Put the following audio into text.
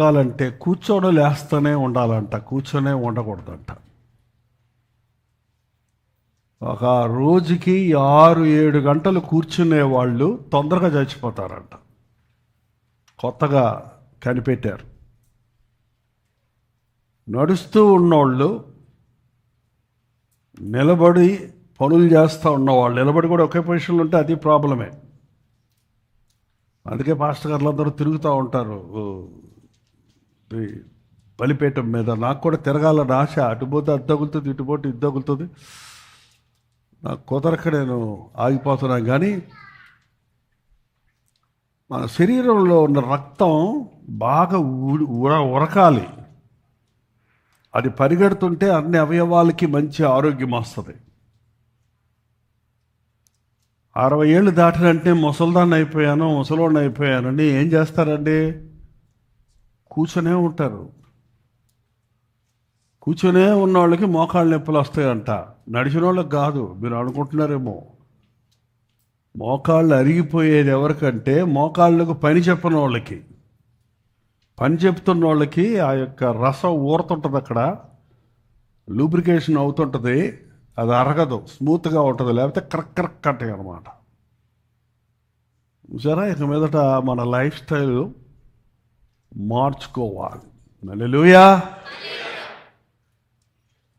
ఉండాలంటే కూర్చోవడం లేస్తూనే ఉండాలంట, కూర్చొనే ఉండకూడదంట. ఒక రోజుకి 6-7 గంటలు కూర్చునే వాళ్ళు తొందరగా చచ్చిపోతారంట. కొత్తగా కనిపెట్టారు. నడుస్తూ ఉన్నోళ్ళు, నిలబడి పనులు చేస్తూ ఉన్నవాళ్ళు, నిలబడి కూడా ఒకే పొజిషన్లో ఉంటే అది ప్రాబ్లమే. అందుకే పాస్టర్ గారులు అందరూ తిరుగుతూ ఉంటారు ఈ బలిపీఠం మీద. నాకు కూడా తిరగాలని ఆశ. అటుపోతే అది తగులుతుంది, ఇటుపోతే ఇది తగులుతుంది. నాకు కుదరక నేను ఆగిపోతున్నాను. కానీ మన శరీరంలో ఉన్న రక్తం బాగా ఉరకాలి. అది పరిగెడుతుంటే అన్ని అవయవాలకి మంచి ఆరోగ్యం వస్తుంది. 60 ఏళ్ళు దాటినంటే ముసలిదాన్ని అయిపోయాను, ముసలోడిని అయిపోయానని ఏం చేస్తారండి? కూర్చొనే ఉంటారు. కూర్చొనే ఉన్న వాళ్ళకి మోకాళ్ళ నొప్పులు వస్తాయంట. నడిచిన వాళ్ళకి కాదు, మీరు అనుకుంటున్నారేమో. మోకాళ్ళు అరిగిపోయేది ఎవరికంటే మోకాళ్ళకు పని చెప్పని వాళ్ళకి. పని చెప్తున్న వాళ్ళకి ఆ యొక్క రసం ఊరుతుంటుంది, అక్కడ లూబ్రికేషన్ అవుతుంటుంది, అది అరగదు, స్మూత్గా ఉంటుంది, లేకపోతే క్రక్ క్రక్ అంటాయి అన్నమాట. సరే, ఇక మీదట మన లైఫ్ స్టైల్ మార్చుకోవాలి. హల్లెలూయా.